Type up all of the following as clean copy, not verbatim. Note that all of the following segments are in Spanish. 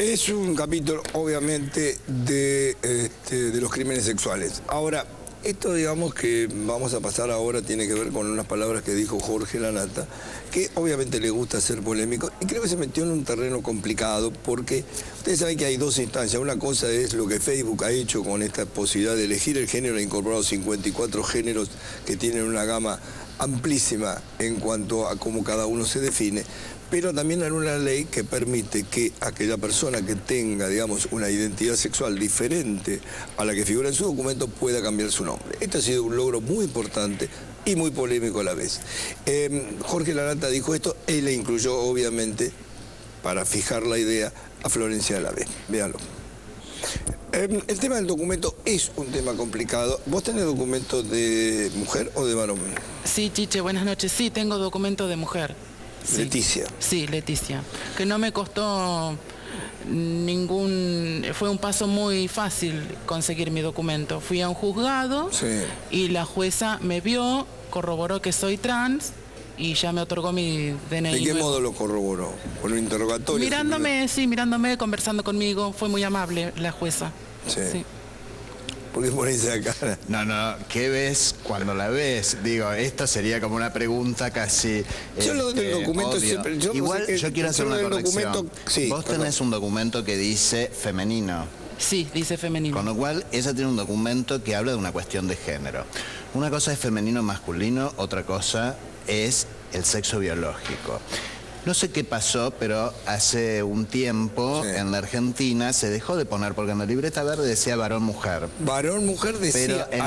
Es un capítulo, obviamente, de los crímenes sexuales. Ahora, esto, digamos, que vamos a pasar ahora tiene que ver con unas palabras que dijo Jorge Lanata, que obviamente le gusta ser polémico, y creo que se metió en un terreno complicado, porque ustedes saben que hay dos instancias. Una cosa es lo que Facebook ha hecho con esta posibilidad de elegir el género, ha incorporado 54 géneros que tienen una gama amplísima en cuanto a cómo cada uno se define, pero también hay una ley que permite que aquella persona que tenga, digamos, una identidad sexual diferente a la que figura en su documento pueda cambiar su nombre. Este ha sido un logro muy importante y muy polémico a la vez. Jorge Lanata dijo esto, él le incluyó, obviamente, para fijar la idea, a Florencia de la B. Véanlo. El tema del documento es un tema complicado. ¿Vos tenés documento de mujer o de varón? Sí, Chiche, buenas noches. Sí, tengo documento de mujer. Sí. Leticia. Sí, Leticia. Que no me costó ningún... Fue un paso muy fácil conseguir mi documento. Fui a un juzgado y la jueza me vio, corroboró que soy trans y ya me otorgó mi DNI. ¿De qué modo lo corroboró? ¿Con un interrogatorio? Mirándome, sí, mirándome, conversando conmigo. Fue muy amable la jueza. Sí. ¿Por qué pones esa cara? No, ¿qué ves cuando la ves? Digo, esto sería como una pregunta casi... Yo lo del documento siempre... Igual yo quiero hacer una corrección. Vos tenés un documento que dice femenino. Sí, dice femenino. Con lo cual, ella tiene un documento que habla de una cuestión de género. Una cosa es femenino masculino, otra cosa es el sexo biológico. No sé qué pasó, pero hace un tiempo en la Argentina se dejó de poner, porque en la libreta verde decía varón-mujer. Varón-mujer decía pero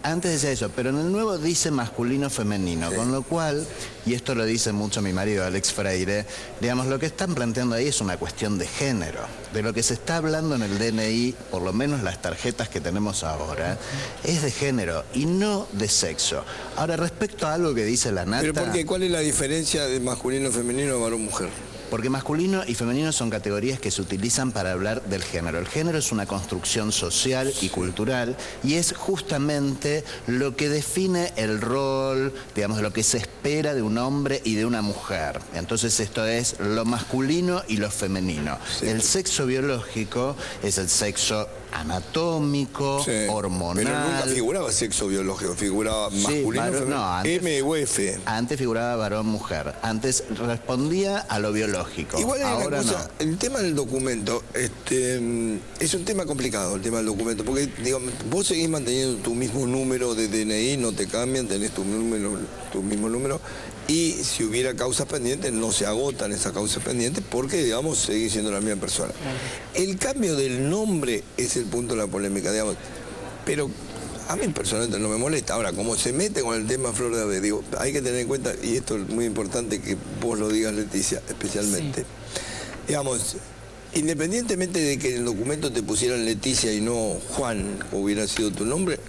antes decía eso, pero en el nuevo dice masculino-femenino, con lo cual, y esto lo dice mucho mi marido Alex Freire, digamos, lo que están planteando ahí es una cuestión de género. De lo que se está hablando en el DNI, por lo menos las tarjetas que tenemos ahora, es de género y no de sexo. Ahora, respecto a algo que dice Lanata... ¿Pero por qué? ¿Cuál es la diferencia de masculino-femenino o varón-mujer? Porque masculino y femenino son categorías que se utilizan para hablar del género. El género es una construcción social y cultural y es justamente lo que define el rol, digamos, lo que se espera de un hombre y de una mujer. Entonces esto es lo masculino y lo femenino. El sexo biológico es el sexo anatómico, hormonal... Pero nunca figuraba sexo biológico, figuraba masculino, femenino, no, antes, M o F. Antes figuraba varón-mujer, antes respondía a lo biológico. Igual hay ahora una cosa, no. El tema del documento, es un tema complicado el tema del documento, porque digamos, vos seguís manteniendo tu mismo número de DNI, no te cambian, tenés tu mismo número, y si hubiera causas pendientes, no se agotan esas causas pendientes, porque, digamos, seguís siendo la misma persona. El cambio del nombre es el punto de la polémica, digamos, pero a mí personalmente no me molesta. Ahora, como se mete con el tema Flor de Ave, digo, hay que tener en cuenta, y esto es muy importante que vos lo digas, Leticia, especialmente, digamos, independientemente de que en el documento te pusieran Leticia y no Juan, hubiera sido tu nombre,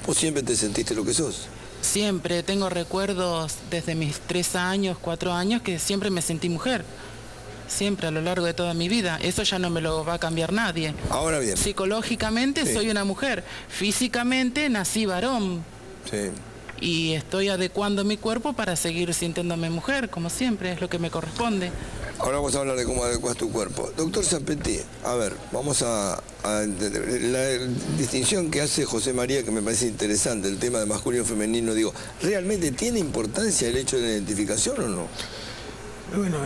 vos siempre te sentiste lo que sos. Siempre, tengo recuerdos desde mis 3 años, 4 años, que siempre me sentí mujer. Siempre, a lo largo de toda mi vida. Eso ya no me lo va a cambiar nadie. Ahora bien. Psicológicamente soy una mujer. Físicamente nací varón. Y estoy adecuando mi cuerpo para seguir sintiéndome mujer, como siempre, es lo que me corresponde. Ahora vamos a hablar de cómo adecuas tu cuerpo. Doctor Zampetti, a ver, vamos a entender. La distinción que hace José María, que me parece interesante, el tema de masculino y femenino, digo, ¿realmente tiene importancia el hecho de la identificación o no? Bueno,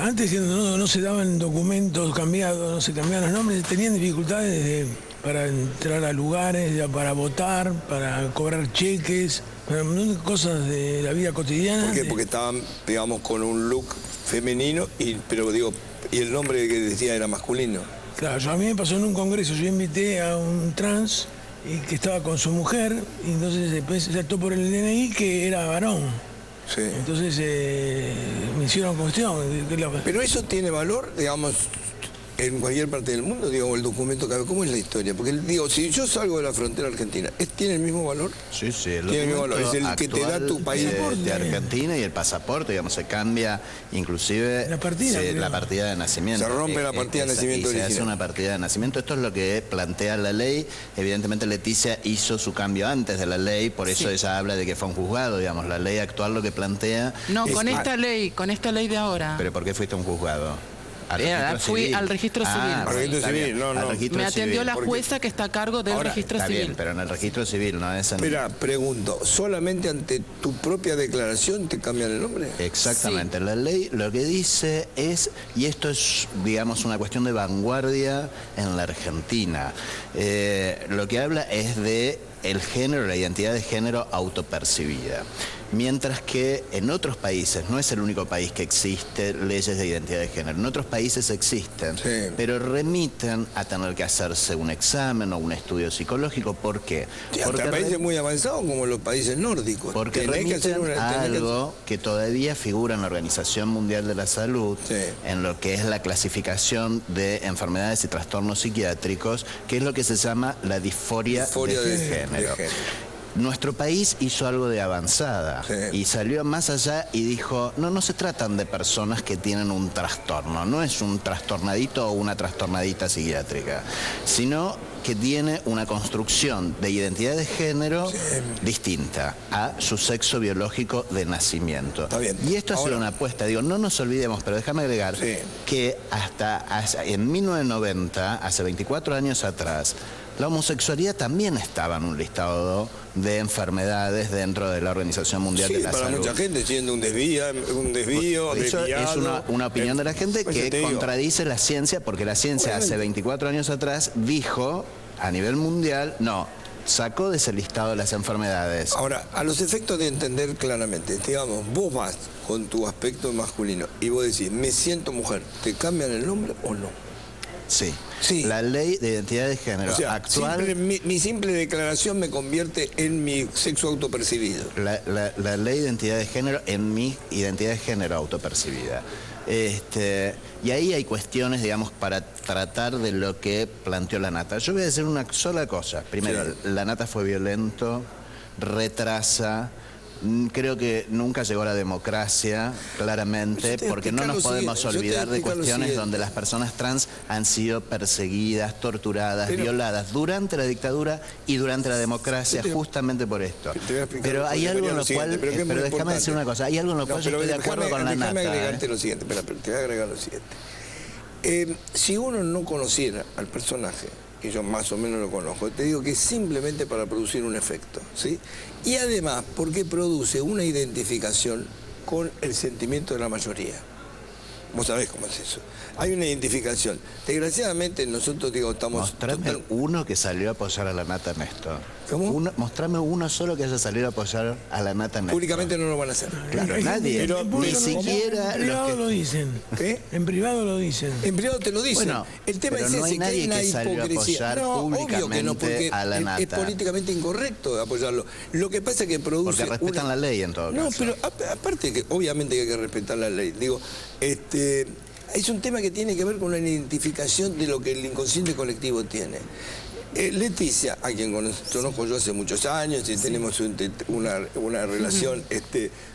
antes no se daban documentos cambiados, no se cambiaban los nombres, tenían dificultades para entrar a lugares, para votar, para cobrar cheques, para cosas de la vida cotidiana. ¿Por qué? Porque estaban, digamos, con un look femenino, pero digo, y el nombre que decía era masculino. Claro, a mí me pasó en un congreso, yo invité a un trans que estaba con su mujer, y entonces después se saltó por el DNI que era varón. Entonces me hicieron cuestión. Pero eso tiene valor, digamos, en cualquier parte del mundo, digo, el documento que... ¿Cómo es la historia? Porque, digo, si yo salgo de la frontera argentina, ¿tiene el mismo valor? Sí, el tiene el mismo valor, es el que te da tu país. De Argentina, y el pasaporte, digamos, se cambia, inclusive la partida de nacimiento. Se rompe la partida de nacimiento original. Se hace una partida de nacimiento. Esto es lo que plantea la ley. Evidentemente Leticia hizo su cambio antes de la ley, por eso ella habla de que fue un juzgado, digamos. La ley actual lo que plantea... No, con esta ley de ahora. ¿Pero por qué fuiste a un juzgado? Fui al registro civil. Al registro civil, no. Me atendió la jueza que está a cargo del registro civil. Bien, pero en el registro civil no es en... Espera, pregunto, ¿solamente ante tu propia declaración te cambian el nombre? Exactamente, sí. La ley lo que dice es, y esto es, digamos, una cuestión de vanguardia en la Argentina, lo que habla es de el género, la identidad de género autopercibida. Mientras que en otros países, no es el único país que existe leyes de identidad de género, en otros países existen, sí, pero remiten a tener que hacerse un examen o un estudio psicológico. ¿Por qué? Sí, porque hasta países muy avanzados como los países nórdicos. Porque remiten a algo que todavía figura en la Organización Mundial de la Salud, sí, en lo que es la clasificación de enfermedades y trastornos psiquiátricos, que es lo que se llama la disforia de género. Nuestro país hizo algo de avanzada, sí, y salió más allá y dijo, no se tratan de personas que tienen un trastorno, no es un trastornadito o una trastornadita psiquiátrica, sino que tiene una construcción de identidad de género, sí, distinta a su sexo biológico de nacimiento. Está bien. Y esto ha sido una apuesta, digo, no nos olvidemos, pero déjame agregar, sí, que hasta en 1990, hace 24 años atrás, la homosexualidad también estaba en un listado de enfermedades dentro de la Organización Mundial de la Salud. Para mucha gente siendo un desvío, eso es una opinión de la gente que contradice la ciencia, porque la ciencia hace 24 años atrás dijo a nivel mundial, no, sacó de ese listado de las enfermedades. Ahora, a los efectos de entender claramente, digamos, vos vas con tu aspecto masculino y vos decís, me siento mujer, ¿te cambian el nombre o no? Sí. Sí. La ley de identidad de género actual... mi simple declaración me convierte en mi sexo autopercibido. La ley de identidad de género en mi identidad de género autopercibida. Y ahí hay cuestiones, digamos, para tratar de lo que planteó la Nata. Yo voy a decir una sola cosa. Primero, sí, la Nata fue violento, retrasa... Creo que nunca llegó a la democracia, claramente, porque no nos podemos olvidar de cuestiones donde las personas trans han sido perseguidas, torturadas, violadas durante la dictadura y durante la democracia, justamente por esto. Pero hay algo en lo cual, pero déjame decir una cosa, hay algo en lo cual yo estoy de acuerdo con la Nata. Déjame agregarte lo siguiente, te voy a agregar lo siguiente. Si uno no conociera al personaje, que yo más o menos lo conozco, te digo que es simplemente para producir un efecto, ¿sí? Y además porque produce una identificación con el sentimiento de la mayoría. Vos sabés cómo es eso. Hay una identificación. Desgraciadamente nosotros, digo, estamos... Mostrame uno que salió a apoyar a la Nata en esto. ¿Cómo? Mostrame uno solo que haya salido a apoyar a la Nata en esto. Públicamente no lo van a hacer. Claro, nadie. Pero ni siquiera... En privado lo dicen. ¿Qué? En privado lo dicen. En privado te lo dicen. Bueno, el tema pero es no hay ese, nadie que hay una que salió a hipocresía. apoyar Obvio que no, porque a la Nata. Es políticamente incorrecto apoyarlo. Lo que pasa es que produce... Porque respetan la ley en todo caso. No, pero aparte que obviamente hay que respetar la ley. Digo, es un tema que tiene que ver con la identificación de lo que el inconsciente colectivo tiene. Leticia, a quien conozco yo hace muchos años y tenemos una relación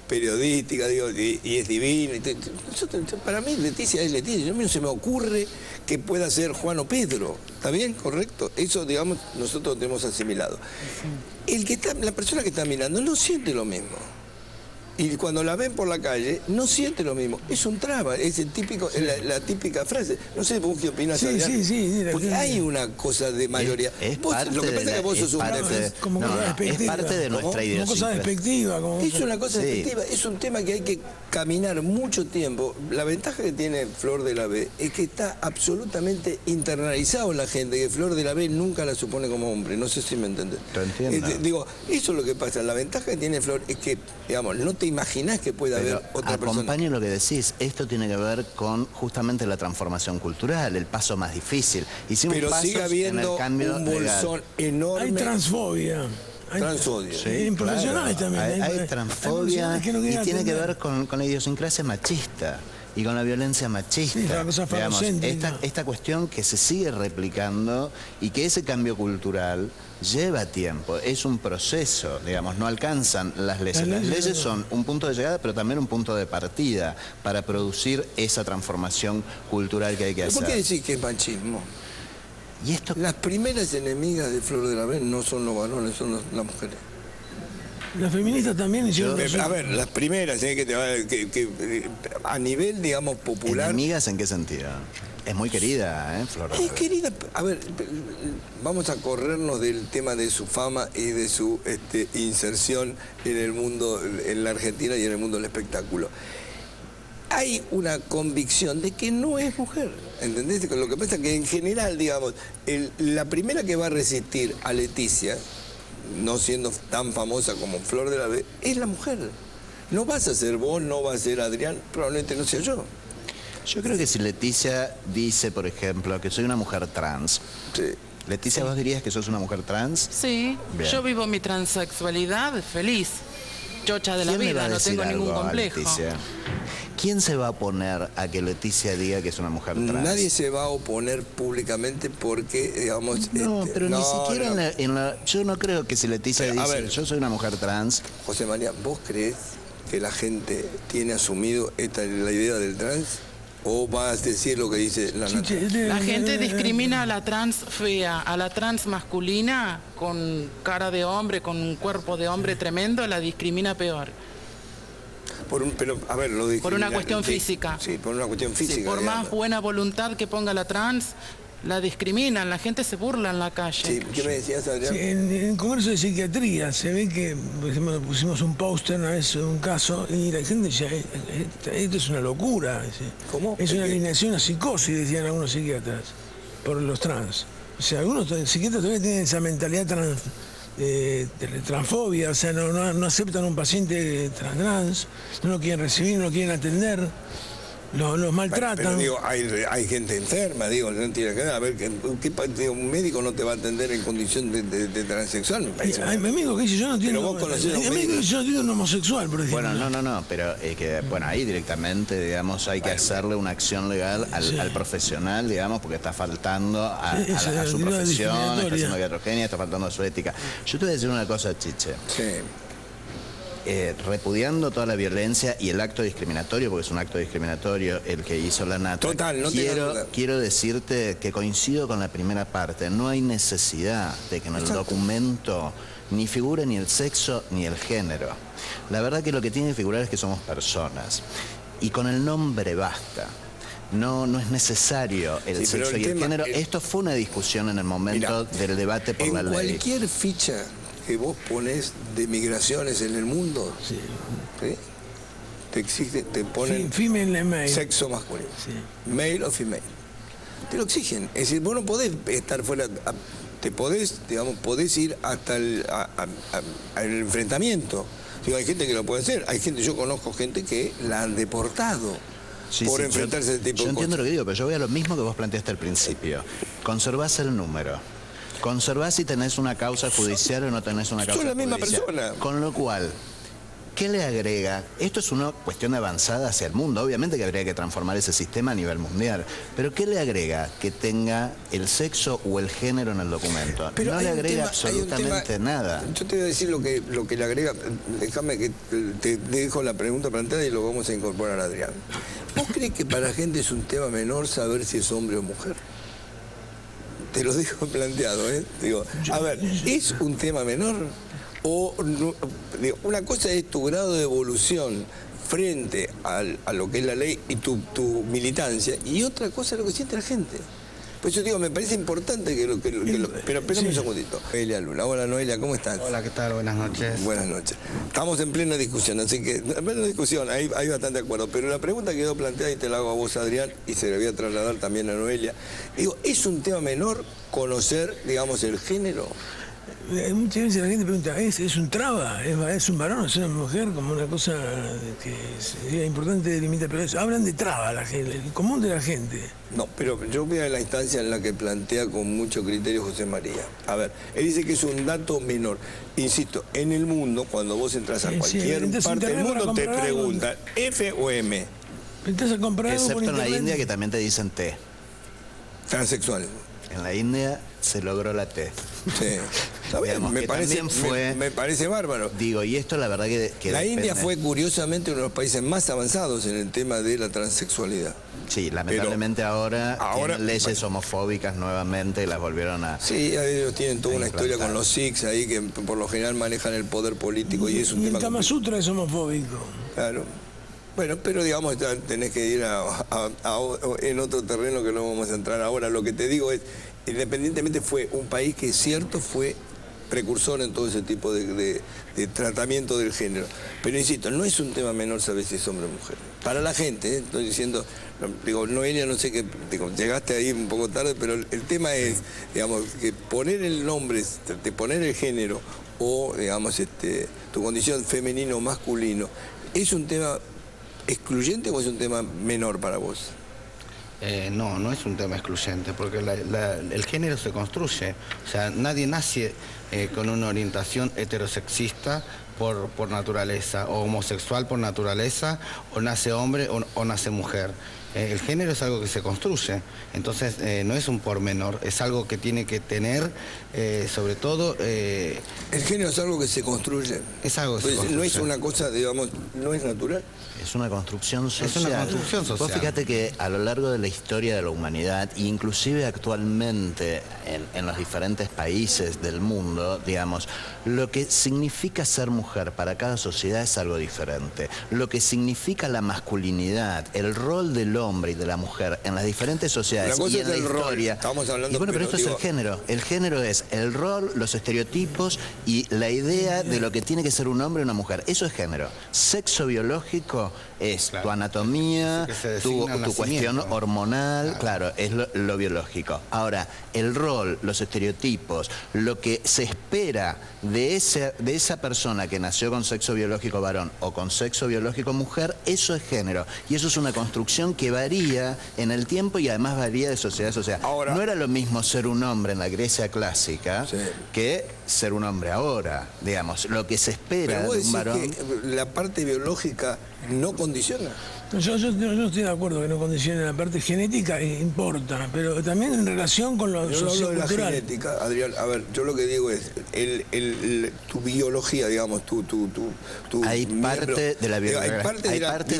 periodística, digo, y es divina. Para mí Leticia es Leticia. A mí no se me ocurre que pueda ser Juan o Pedro. ¿Está bien? ¿Correcto? Eso, digamos, nosotros lo tenemos asimilado. La persona que está mirando no siente lo mismo. Y cuando la ven por la calle, no siente lo mismo. Es un traba, es el típico, la típica frase. No sé vos qué opinás, Adrián. Sí. Porque hay una cosa de mayoría. Lo que pasa es que vos sos un es parte de nuestra idiosincrasia. Una cosa despectiva. Es una cosa despectiva. Es un tema que hay que caminar mucho tiempo. La ventaja que tiene Flor de la B es que está absolutamente internalizado en la gente, que Flor de la B nunca la supone como hombre. No sé si me entendés. Te entiendo. Digo, eso es lo que pasa. La ventaja que tiene Flor es que, digamos, no te imaginás que pueda haber otra persona. Acompañe lo que decís, esto tiene que ver con justamente la transformación cultural, el paso más difícil. Pero sigue habiendo un bolsón enorme. Hay transfobia. Transfobia. Sí, en profesionales también. Hay transfobia y tiene que ver con la idiosincrasia machista y con la violencia machista. Sí, la cosa falocéntrica. Esta cuestión que se sigue replicando y que ese cambio cultural lleva tiempo, es un proceso, digamos, no alcanzan las leyes. Las leyes son un punto de llegada, pero también un punto de partida para producir esa transformación cultural que hay que hacer. ¿Por qué decís que es machismo? Y esto... Las primeras enemigas de Flor de la B no son los varones, son las mujeres. Las feministas también hicieron... A ver, las primeras, a nivel, digamos, popular... ¿Enemigas en qué sentido? Es muy querida, Flor. Es querida. A ver, vamos a corrernos del tema de su fama y de su inserción en el mundo, en la Argentina y en el mundo del espectáculo. Hay una convicción de que no es mujer, ¿entendés? Lo que pasa es que en general, digamos, la primera que va a resistir a Leticia, no siendo tan famosa como Flor de la B, es la mujer. No vas a ser vos, no va a ser Adrián, probablemente no sea yo. Yo creo que si Leticia dice, por ejemplo, que soy una mujer trans. Sí. Leticia, ¿vos dirías que sos una mujer trans? Sí, bien. Yo vivo mi transexualidad feliz, chocha de la vida, no tengo ningún complejo. ¿Quién se va a oponer a que Leticia diga que es una mujer trans? Nadie se va a oponer públicamente porque, digamos... No, pero ni siquiera yo no creo que si Leticia dice, yo soy una mujer trans... José María, ¿vos crees que la gente tiene asumido la idea del trans? ¿O vas a decir lo que dice la Nata? La gente discrimina a la trans fea, a la trans masculina con cara de hombre, con un cuerpo de hombre tremendo, la discrimina peor. Pero, a ver, por una cuestión física. Sí, por una cuestión física. Sí, por más buena voluntad que ponga la trans, la discriminan, la gente se burla en la calle. Sí, ¿qué me decías, Adrián? Sí, en el Congreso de Psiquiatría se ve que, por ejemplo, pusimos un póster una vez, un caso, y la gente decía, esto es una locura. ¿Cómo? Es una alineación a psicosis, decían algunos psiquiatras, por los trans. O sea, algunos psiquiatras todavía tienen esa mentalidad transfobia, o sea, no aceptan a un paciente trans, no lo quieren recibir, no lo quieren atender. Los maltratan. Pero digo, hay gente enferma, digo, no tiene que ver. A ver, un médico no te va a atender en condición de transexual, me parece. Hay mi amigo que dice, yo no entiendo. Pero vos conocés a un médico que dice, yo no entiendo un homosexual, por ejemplo. Bueno, no, pero es que, bueno, ahí directamente, digamos, hay que hacerle una acción legal al profesional, digamos, porque está faltando a su profesión, está siendo iatrogenia, está faltando a su ética. Yo te voy a decir una cosa, Chiche. Sí. Repudiando toda la violencia y el acto discriminatorio, porque es un acto discriminatorio el que hizo la Nata. Total, no quiero decirte que coincido con la primera parte. No hay necesidad de que en el documento ni figure ni el sexo ni el género. La verdad que lo que tiene que figurar es que somos personas. Y con el nombre basta. No es necesario el sexo y el género. Esto fue una discusión en el momento del debate por la ley. En cualquier ficha que vos pones de migraciones en el mundo, ¿sí? te ponen sexo masculino, male o female. Te lo exigen. Es decir, vos no podés estar fuera, podés ir hasta el enfrentamiento. Digo, hay gente que lo puede hacer, yo conozco gente que la han deportado. Por enfrentarse a ese tipo de cosas. Yo entiendo lo que digo, pero yo voy a lo mismo que vos planteaste al principio. Conservás el número. Conservás si tenés una causa judicial o no tenés una causa judicial. Son la misma persona. Con lo cual, ¿qué le agrega? Esto es una cuestión avanzada hacia el mundo. Obviamente que habría que transformar ese sistema a nivel mundial. Pero ¿qué le agrega que tenga el sexo o el género en el documento? Pero no le agrega absolutamente nada. Yo te voy a decir lo que le agrega. Déjame que te dejo la pregunta planteada y lo vamos a incorporar a Adrián. ¿Vos crees que para la gente es un tema menor saber si es hombre o mujer? Te lo dejo planteado, ¿eh? Digo, a ver, ¿es un tema menor? O no, digo, una cosa es tu grado de evolución frente a lo que es la ley y tu militancia, y otra cosa es lo que siente la gente. Pues yo digo, me parece importante pero espérame un segundito. Noelia Luna. Hola, Noelia, ¿cómo estás? Hola, ¿qué tal? Buenas noches. Buenas noches. Estamos en plena discusión, así que, en plena discusión, hay bastante acuerdo. Pero la pregunta quedó planteada y te la hago a vos, Adrián, y se la voy a trasladar también a Noelia. Digo, ¿es un tema menor conocer, digamos, el género? Muchas veces la gente pregunta, ¿es un traba? ¿Es un varón? ¿Es una mujer? Como una cosa que sería importante delimitar. Pero hablan de traba, el común de la gente. No, pero yo voy a la instancia en la que plantea con mucho criterio José María. A ver, él dice que es un dato menor. Insisto, en el mundo, cuando vos entras a cualquier parte del mundo, te preguntan, ¿F o M? Entras a comprar excepto en la India, que también te dicen T. Transexual. En la India se logró la T. Sí. Está bien, Digamos, me parece bárbaro. Digo, y esto la verdad que la depende. India fue curiosamente uno de los países más avanzados en el tema de la transexualidad. Sí, lamentablemente ahora tienen leyes homofóbicas nuevamente y las volvieron a... Sí, ellos tienen toda una historia con los Sikhs ahí que por lo general manejan el poder político y es un tema... el Kama Sutra es homofóbico. Claro. Bueno, pero digamos, tenés que ir en otro terreno que no vamos a entrar ahora. Lo que te digo es, independientemente fue un país que cierto fue precursor en todo ese tipo de tratamiento del género. Pero insisto, no es un tema menor saber si es hombre o mujer. Para la gente, estoy diciendo, digo, Noelia, no sé qué, digo, llegaste ahí un poco tarde, pero el tema es, digamos, que poner el nombre, de poner el género o, digamos, tu condición femenino o masculino, ¿es un tema excluyente o es un tema menor para vos? No, no es un tema excluyente, porque el género se construye. O sea, nadie nace con una orientación heterosexista por naturaleza, o homosexual por naturaleza, o nace hombre o nace mujer. El género es algo que se construye, entonces no es un pormenor, es algo que tiene que tener, sobre todo... ¿El género es algo que se construye? Es algo que se construye. No es una cosa, digamos, no es natural. Es una construcción social. Es una construcción social. Vos fíjate que a lo largo de la historia de la humanidad, inclusive actualmente en los diferentes países del mundo, digamos, lo que significa ser mujer para cada sociedad es algo diferente. Lo que significa la masculinidad, el rol del hombre y de la mujer en las diferentes sociedades y en la historia. Estamos hablando, y bueno, pero esto es el género. El género es el rol, los estereotipos y la idea de lo que tiene que ser un hombre y una mujer. Eso es género. Sexo biológico es tu anatomía, tu cuestión hormonal, claro, es lo biológico. Ahora, el rol, los estereotipos, lo que se espera de esa persona que nació con sexo biológico varón o con sexo biológico mujer, eso es género. Y eso es una construcción que varía en el tiempo y además varía de sociedad a sociedad. Ahora, no era lo mismo ser un hombre en la Grecia clásica que ser un hombre ahora, digamos. Lo que se espera de un varón... Que la parte biológica no condiciona. Yo estoy de acuerdo que no condiciona la parte genética, importa, pero también en relación con lo sociocultural. Yo hablo de la genética, Adrián. A ver, yo lo que digo es, tu biología, digamos, tu hay parte de la bibliografía. Hay parte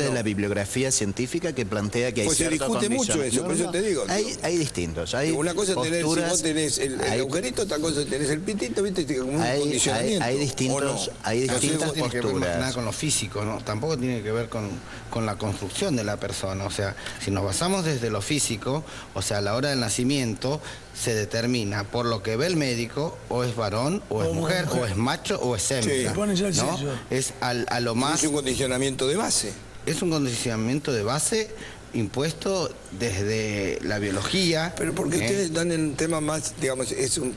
de la bibliografía científica que plantea que hay cierto condicionamiento. Pues se discute mucho eso, por eso te digo. Hay distintos. Hay una cosa posturas, si vos tenés el agujerito, otra cosa tenés el pitito, viste, como un condicionamiento. Hay distintas posturas. Nada con lo físico, ¿no? Tampoco tiene que ver con la construcción de la persona. O sea, si nos basamos desde lo físico, o sea, a la hora del nacimiento se determina por lo que ve el médico, o es varón, o es mujer, o es macho, o es hembra, ¿no? Es a lo más... Es un condicionamiento de base. Es un condicionamiento de base impuesto desde la biología. Pero porque ustedes dan en un tema más, digamos, es un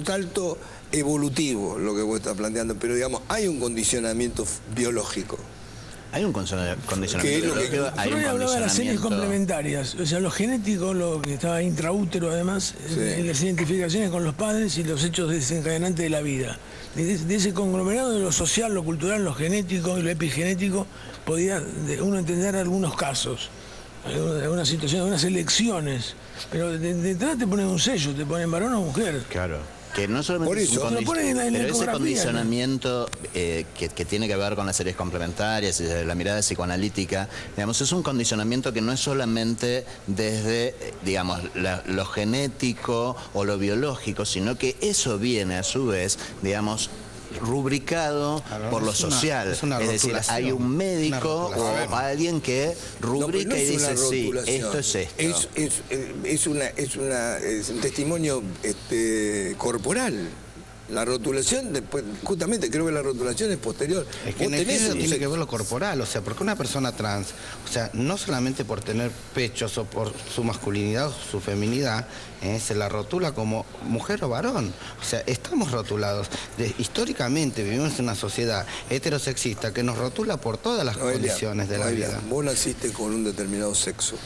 salto evolutivo lo que vos estás planteando, pero digamos, hay un condicionamiento biológico. Hay un condicionamiento biológico, hay un hablaba de las series complementarias, o sea, lo genético, lo que estaba intraútero además, las identificaciones con los padres y los hechos desencadenantes de la vida. De ese conglomerado de lo social, lo cultural, lo genético y lo epigenético, podía uno entender algunos casos, algunas situaciones, algunas elecciones, pero de entrada te ponen un sello, te ponen varón o mujer. Claro. Que no solamente es un pero ese condicionamiento que tiene que ver con las series complementarias y desde la mirada psicoanalítica, digamos, es un condicionamiento que no es solamente desde, digamos, lo genético o lo biológico, sino que eso viene a su vez, digamos, rubricado por lo social. Es decir, hay un médico o alguien que rubrica y dice, sí, esto es esto. Es un testimonio corporal. La rotulación, después, justamente creo que la rotulación es posterior. Es que en el género tiene que ver lo corporal, o sea, porque una persona trans, o sea, no solamente por tener pechos o por su masculinidad o su feminidad, se la rotula como mujer o varón. O sea, estamos rotulados. Históricamente vivimos en una sociedad heterosexista que nos rotula por todas las condiciones de la vida. Vos naciste con un determinado sexo,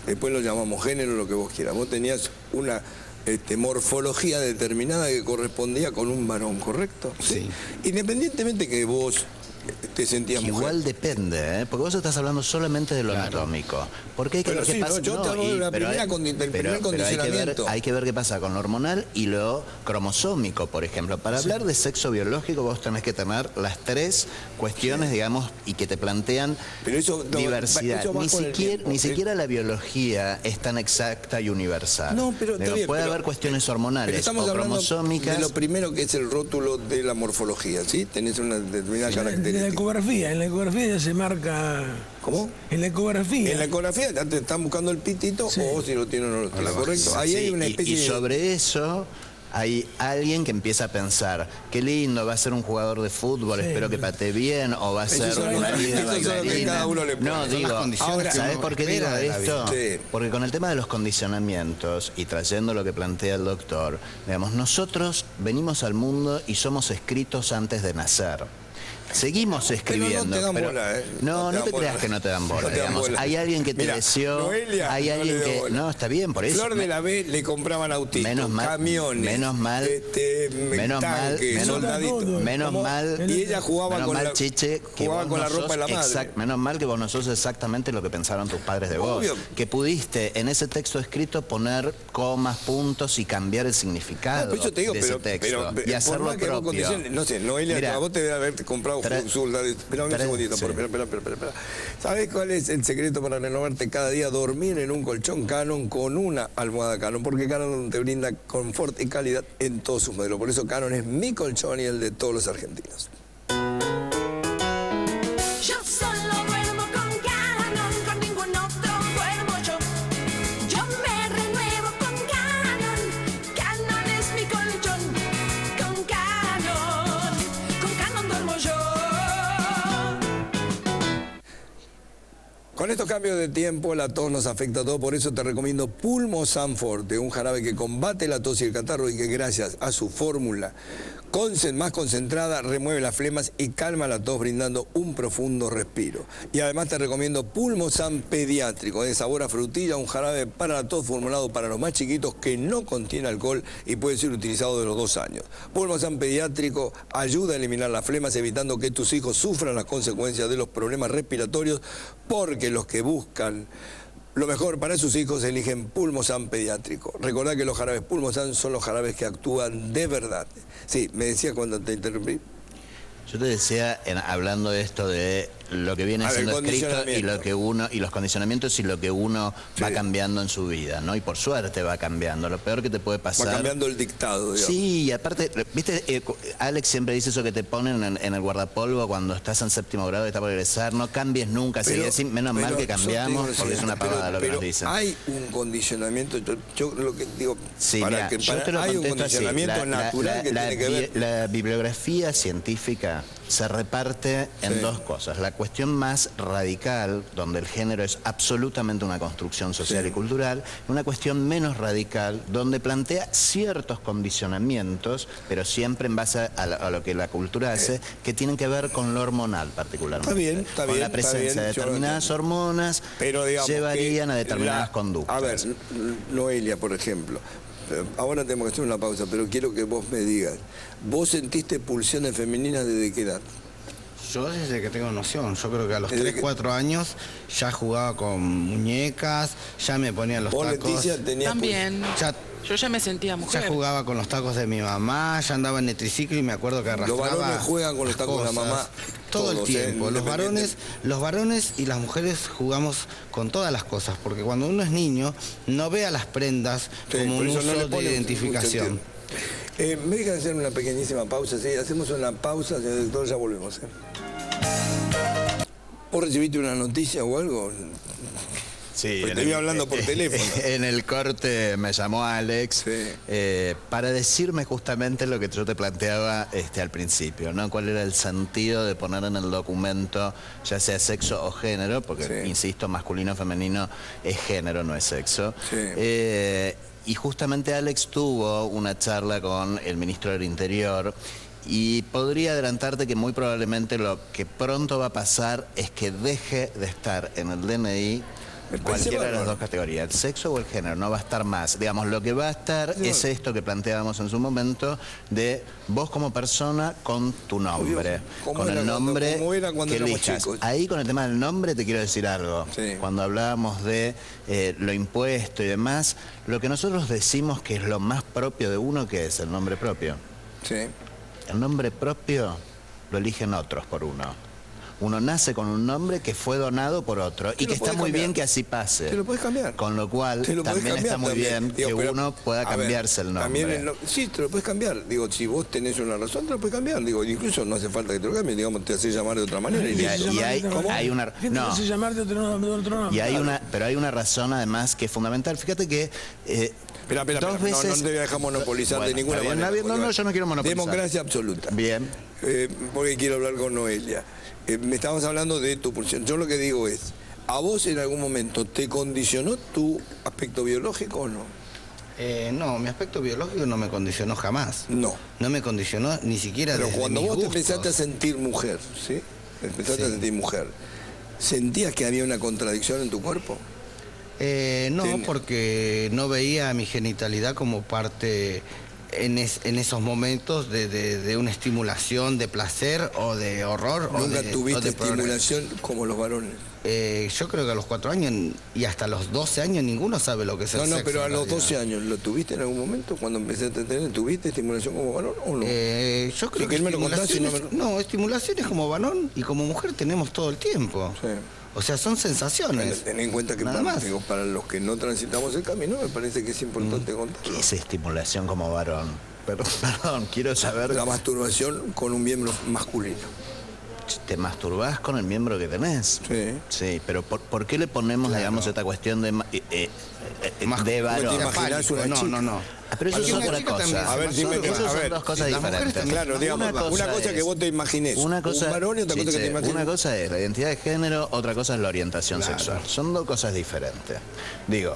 después lo llamamos género, lo que vos quieras. Vos tenías una... morfología determinada que correspondía con un varón, ¿correcto? Sí. Independientemente que vos te sentías mujer. Igual depende, porque vos estás hablando solamente de lo anatómico. Porque hay que ver qué pasa. Yo te hablo del primer condicionamiento. Hay que ver qué pasa con lo hormonal y lo cromosómico, por ejemplo. Para hablar de sexo biológico vos tenés que tener las 3 cuestiones, digamos, y que te plantean diversidad. Ni siquiera la biología es tan exacta y universal. No, pero puede haber cuestiones hormonales o cromosómicas. De lo primero que es el rótulo de la morfología, ¿sí? Tenés una determinada característica. En la ecografía ya se marca... ¿Cómo? En la ecografía. En la ecografía te están buscando el pitito o si lo tiene o no lo tiene, ¿correcto? Ahí hay una especie y sobre eso... Hay alguien que empieza a pensar, qué lindo, va a ser un jugador de fútbol, espero que patee bien, o va a ser una linda bailarina. No, digo, ahora, ¿sabés por qué digo esto? Porque con el tema de los condicionamientos, y trayendo lo que plantea el doctor, digamos, nosotros venimos al mundo y somos escritos antes de nacer. Seguimos escribiendo. Pero no te dan bola, No te creas que no te dan bola, digamos. Hay alguien que te deseó, Noelia, hay alguien que... No, está bien, por eso. Flor de la B le compraban autitos, camiones, menos mal, y ella jugaba con la Chiche, jugaba con la ropa de la madre. Menos mal que vos no sos exactamente lo que pensaron tus padres de vos. Que pudiste en ese texto escrito poner comas, puntos y cambiar el significado de ese texto y hacerlo propio. No sé, Noelia, a vos te debe haber comprado espera un segundito, espera. ¿Sabés cuál es el secreto para renovarte cada día? Dormir en un colchón Canon con una almohada Canon, porque Canon te brinda confort y calidad en todos sus modelos. Por eso Canon es mi colchón y el de todos los argentinos. Yo solo duermo con Canon, con ningún otro duermo yo. Yo me renuevo con Canon, Canon es mi colchón. Con Canon duermo yo. Con estos cambios de tiempo, la tos nos afecta a todos, por eso te recomiendo Pulmosan Forte, un jarabe que combate la tos y el catarro y que gracias a su fórmula más concentrada remueve las flemas y calma la tos brindando un profundo respiro. Y además te recomiendo Pulmosan Pediátrico, de sabor a frutilla, un jarabe para la tos formulado para los más chiquitos que no contiene alcohol y puede ser utilizado de los 2 años. Pulmosan Pediátrico ayuda a eliminar las flemas evitando que tus hijos sufran las consecuencias de los problemas respiratorios, porque los que buscan lo mejor para sus hijos eligen Pulmosan Pediátrico. Recordá que los jarabes Pulmosan son los jarabes que actúan de verdad. Sí, me decía cuando te interrumpí. Yo te decía, hablando de esto de lo que viene siendo escrito y lo que uno, y los condicionamientos y lo que uno va cambiando en su vida, ¿no? Y por suerte va cambiando. Lo peor que te puede pasar... Va cambiando el dictado, digamos. Sí, y aparte, viste, Alex siempre dice eso que te ponen en el guardapolvo cuando estás en 7º grado y estás por egresar, no cambies nunca, seguí así, menos mal que cambiamos, porque es una pavada lo que nos dicen. Hay un condicionamiento, yo lo que digo, sí, mira, hay un condicionamiento natural que tiene que ver... La bibliografía científica se reparte en 2 cosas. La cuestión más radical, donde el género es absolutamente una construcción social y cultural, una cuestión menos radical, donde plantea ciertos condicionamientos, pero siempre en base a lo que la cultura hace, que tienen que ver con lo hormonal particularmente. Está bien. Con la presencia de determinadas hormonas, pero llevarían a determinadas conductas. A ver, Noelia, por ejemplo. Ahora tenemos que hacer una pausa, pero quiero que vos me digas, ¿vos sentiste pulsiones femeninas desde qué edad? Yo desde que tengo noción, yo creo que a los 3, 4 años ya jugaba con muñecas, ya me ponía los ¿Vos, tacos. Leticia, tenías también, yo ya me sentía mujer. Ya jugaba con los tacos de mi mamá, ya andaba en el triciclo y me acuerdo que arrastraba. Los varones juegan con los tacos de la mamá todo el tiempo. Los varones y las mujeres jugamos con todas las cosas, porque cuando uno es niño no ve a las prendas como un uso de identificación. Me dejan hacer una pequeñísima pausa, ¿sí? Hacemos una pausa, señor doctor, ya volvemos. ¿Vos recibiste una noticia o algo? Sí, te vi hablando por teléfono. En el corte me llamó Alex para decirme justamente lo que yo te planteaba al principio, ¿no? Cuál era el sentido de poner en el documento, ya sea sexo o género, porque, insisto, masculino o femenino es género, no es sexo. Y justamente Alex tuvo una charla con el ministro del Interior y podría adelantarte que muy probablemente lo que pronto va a pasar es que deje de estar en el DNI Cualquiera de las dos categorías, el sexo o el género, no va a estar más. Digamos, lo que va a estar es esto que planteábamos en su momento, de vos como persona con tu nombre, con el nombre que elijas. Ahí con el tema del nombre te quiero decir algo. Sí. Cuando hablábamos de lo impuesto y demás, lo que nosotros decimos que es lo más propio de uno, que es el nombre propio. Sí. El nombre propio lo eligen otros por uno. Uno nace con un nombre que fue donado por otro y que está muy bien que así pase. Te lo puedes cambiar. Con lo cual también está muy bien que uno pueda cambiarse el nombre. Sí, te lo puedes cambiar. Digo, si vos tenés una razón, te lo puedes cambiar. Digo, incluso no hace falta que te lo cambies. Digamos, te haces llamar de otra manera. Pero hay una razón además que es fundamental. Fíjate que Espera, dos veces... no te voy a dejar monopolizar de ninguna manera. No, yo no quiero monopolizar. Democracia absoluta. Bien. Porque quiero hablar con Noelia. Me estabas hablando de tu pulsión. Yo lo que digo es, ¿a vos en algún momento te condicionó tu aspecto biológico o no? No, mi aspecto biológico no me condicionó jamás. No. No me condicionó ni siquiera Pero desde cuando mis vos te gustos. empezaste a sentir mujer, ¿sí? Empezaste a sentir mujer, ¿sentías que había una contradicción en tu cuerpo? No, porque no veía mi genitalidad como parte en esos momentos de una estimulación de placer o de horror. ¿Nunca tuviste o de estimulación como los varones? Yo creo que a los 4 años y hasta los 12 años ninguno sabe lo que es el sexo. No, pero a en los realidad. 12 años, ¿lo tuviste en algún momento cuando empezaste a tener? ¿Tuviste estimulación como varón o no? Yo creo que él me lo contase, no, estimulaciones como varón y como mujer tenemos todo el tiempo. Sí. O sea, son sensaciones. Ten en cuenta que Nada más. para los que no transitamos el camino, me parece que es importante contar. ¿Qué es estimulación como varón? Perdón, quiero saber... La masturbación con un miembro masculino. ¿Te masturbás con el miembro que tenés? Sí. Sí, pero ¿por qué le ponemos, digamos, esta cuestión de varón? ¿Te imaginás una chica? No. Pero eso es Una otra chica cosa. también se A ver, dime, masturba. Esas a son ver, dos cosas las mujeres diferentes. también. Claro, digamos, una cosa que vos te imagines un varón y otra cosa que te imagines. Una cosa es la identidad de género, otra cosa es la orientación sexual. Son dos cosas diferentes. Digo,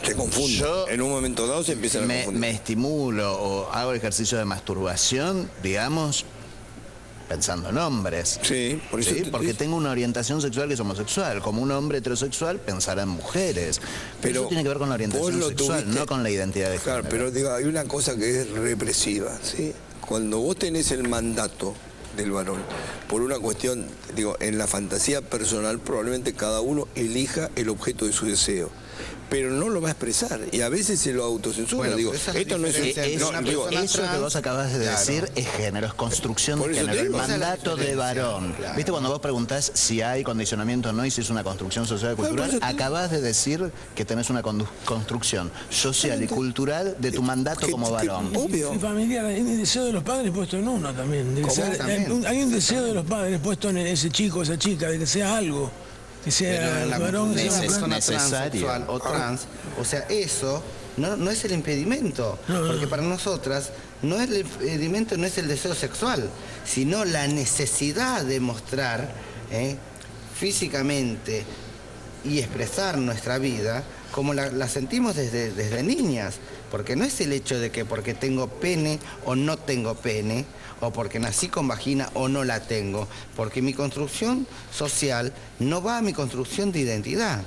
Se confunde. Yo En un momento dado se empiezan a confundir. me estimulo o hago el ejercicio de masturbación, digamos, pensando en hombres. Sí, por eso ¿Sí? Porque tengo una orientación sexual que es homosexual. Como un hombre heterosexual, pensará en mujeres. Pero eso tiene que ver con la orientación sexual, no con la identidad de género. Claro, pero digo, hay una cosa que es represiva, ¿sí? Cuando vos tenés el mandato del varón, por una cuestión, digo, en la fantasía personal, probablemente cada uno elija el objeto de su deseo. Pero no lo va a expresar y a veces se lo autocensura. Bueno, digo, esa es la esto no es diferencia entre una persona eso que vos acabas de decir es género, es construcción Por de eso te género, el digo, esa es la mandato de varón. claro. ¿Viste cuando vos preguntás si hay condicionamiento o no y si es una construcción social y cultural? por eso te- Acabas de decir que tenés una construcción social y cultural de tu mandato como varón. Obvio. Y familiar, hay un deseo de los padres puesto en uno también. También. Hay un deseo de los padres puesto en ese chico, esa chica, de que sea algo. Que sea Pero en la varón, que sea una persona necesario. transexual o trans, o sea, eso no es el impedimento, porque para nosotras no es el impedimento, no es el deseo sexual, sino la necesidad de mostrar físicamente y expresar nuestra vida como la sentimos desde niñas, porque no es el hecho de que porque tengo pene o no tengo pene, o porque nací con vagina o no la tengo, porque mi construcción social no va a mi construcción de identidad.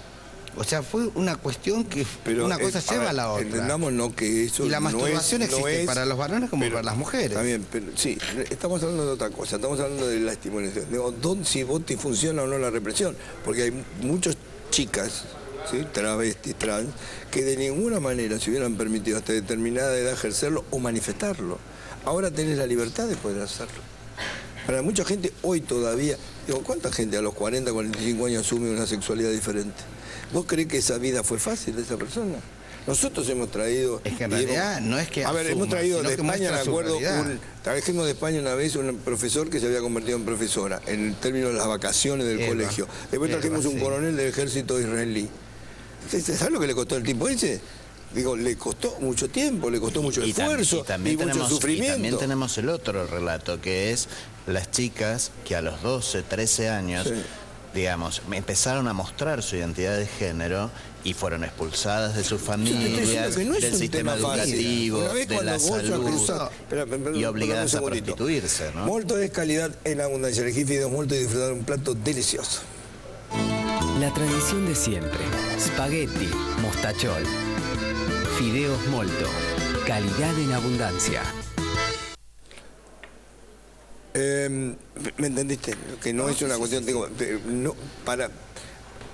O sea, fue una cuestión que una cosa lleva a la otra. Entendamos no que eso Y la no masturbación es, existe para los varones como para las mujeres. Está bien, pero sí, estamos hablando de otra cosa, estamos hablando de la estimulación. Digo, si vos te funciona o no la represión, porque hay muchas chicas, ¿sí? Travestis, trans, que de ninguna manera se hubieran permitido hasta determinada edad ejercerlo o manifestarlo. Ahora tenés la libertad de poder hacerlo. Para mucha gente hoy todavía, digo, ¿cuánta gente a los 40, 45 años asume una sexualidad diferente? ¿Vos creés que esa vida fue fácil de esa persona? Nosotros hemos traído... Es que en realidad no es que A ver, asuma, hemos traído sino de que España, me muestra su acuerdo, realidad. trajimos de España una vez un profesor que se había convertido en profesora, en términos de las vacaciones del Eva. colegio. Después Eva, trajimos un sí. coronel del ejército israelí. ¿Sabes lo que le costó al tipo ese? Digo, le costó mucho tiempo, le costó mucho esfuerzo y mucho sufrimiento. Y también tenemos el otro relato, que es las chicas que a los 12, 13 años, Sí. digamos, empezaron a mostrar su identidad de género y fueron expulsadas de sus familias, que no es del un sistema tema fácil. educativo, Una vez de cuando la vos salud, Espera, y obligadas a segundito. prostituirse, ¿no? Molto es calidad en abundancia. Elegí fideos molto y disfrutar un plato delicioso. La tradición de siempre. Spaghetti, mostachol. Fideos Molto. Calidad en abundancia. ¿Me entendiste? Que no es una cuestión... Digo, no,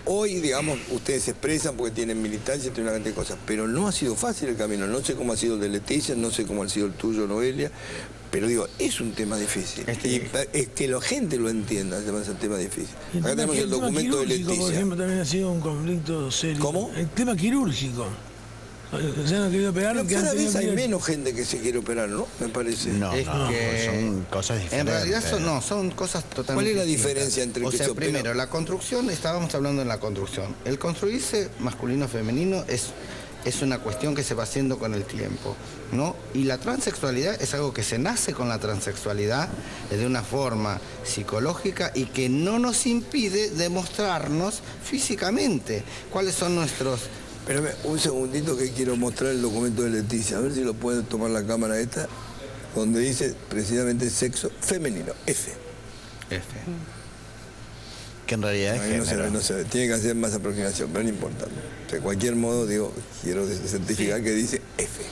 hoy, digamos, ustedes se expresan porque tienen militancia y tienen una cantidad de cosas, pero no ha sido fácil el camino. No sé cómo ha sido el de Leticia, no sé cómo ha sido el tuyo, Noelia, pero digo, es un tema difícil. Y es que la gente lo entienda, es un tema difícil. Acá tenemos el documento de Leticia. Por ejemplo, también ha sido un conflicto serio. ¿Cómo? El tema quirúrgico. Se han querido operar. Pero cada vez hay menos gente que se quiere operar, ¿no? Me parece. No, Es que son cosas diferentes. En realidad son cosas totalmente ¿Cuál es la distintas. diferencia entre o que sea, se opera? primero, la construcción, estábamos hablando de la construcción. El construirse masculino-femenino es una cuestión que se va haciendo con el tiempo, ¿no? Y la transexualidad es algo que se nace con la transexualidad de una forma psicológica y que no nos impide demostrarnos físicamente cuáles son nuestros... Espérame un segundito que quiero mostrar el documento de Leticia, a ver si lo puede tomar la cámara esta, donde dice precisamente sexo femenino, F. Que en realidad es género. No se ve, tiene que hacer más aproximación, pero no importa. De cualquier modo, digo, quiero certificar que dice F.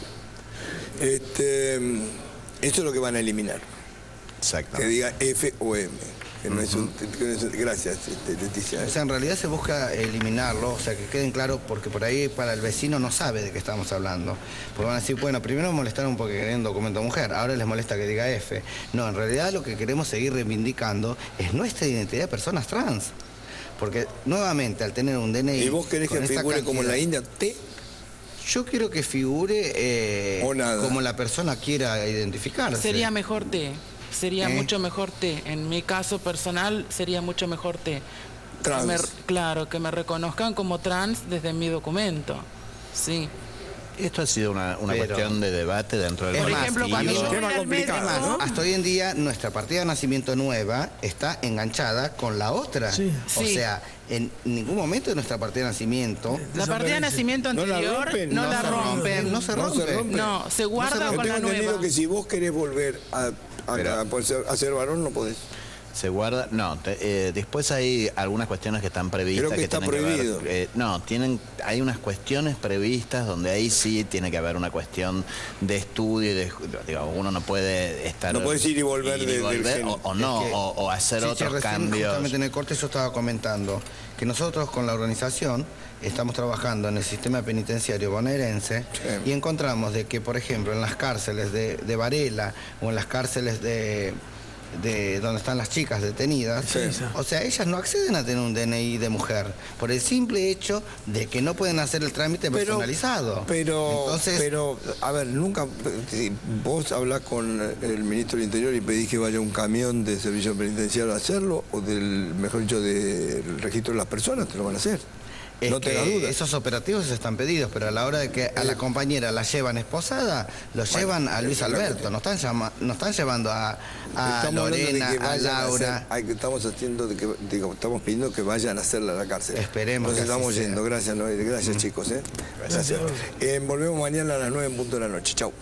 Eso es lo que van a eliminar. Exacto. Que diga F o M. Que no es gracias, Leticia. O sea, en realidad se busca eliminarlo, o sea, que queden claros, porque por ahí para el vecino no sabe de qué estamos hablando. Porque van a decir, bueno, primero molestaron porque querían un documento mujer, ahora les molesta que diga F. No, en realidad lo que queremos seguir reivindicando es nuestra identidad de personas trans. Porque, nuevamente, al tener un DNI... ¿Y vos querés que figure como en la India T? Yo quiero que figure o nada, como la persona quiera identificarse. Sería mejor T. Sería mucho mejor T. En mi caso personal sería mucho mejor T. Trans. Claro, que me reconozcan como trans desde mi documento. Sí. Esto ha sido una cuestión de debate dentro del Por partido. ejemplo, cuando yo voy al médico, Hasta hoy en día nuestra partida de nacimiento nueva está enganchada con la otra. Sí. O sea, en ningún momento de nuestra partida de nacimiento... la partida de nacimiento ¿No la anterior rompen? no la rompen. No se rompe. No, se guarda Yo con tengo la entendido nueva. que si vos querés volver a ser varón, no podés. Se guarda, no, después hay algunas cuestiones que están previstas. Creo que está tienen prohibido. Que ver, hay unas cuestiones previstas donde ahí sí tiene que haber una cuestión de estudio y uno no puede estar... No puedes ir y volver del género. o no, Es que- o hacer otros recién, cambios. Justamente en el corte yo estaba comentando que nosotros con la organización estamos trabajando en el sistema penitenciario bonaerense y encontramos de que, por ejemplo, en las cárceles de Varela o en las cárceles de donde están las chicas detenidas, o sea, ellas no acceden a tener un DNI de mujer por el simple hecho de que no pueden hacer el trámite personalizado. Pero, a ver, nunca, si vos hablás con el ministro del Interior y pedís que vaya un camión de servicio penitenciario a hacerlo, o mejor dicho, del registro de las personas, te lo van a hacer. No tengas dudas. Esos operativos están pedidos, pero a la hora de que a la compañera la llevan esposada, lo llevan a Luis Alberto, no están llevando a Lorena, a Laura. Estamos estamos pidiendo que vayan a hacerla a la cárcel. Esperemos. Entonces que así estamos sea. yendo. Gracias, Noel. Gracias, chicos. Gracias. Volvemos mañana a las 9 en punto de la noche. Chau.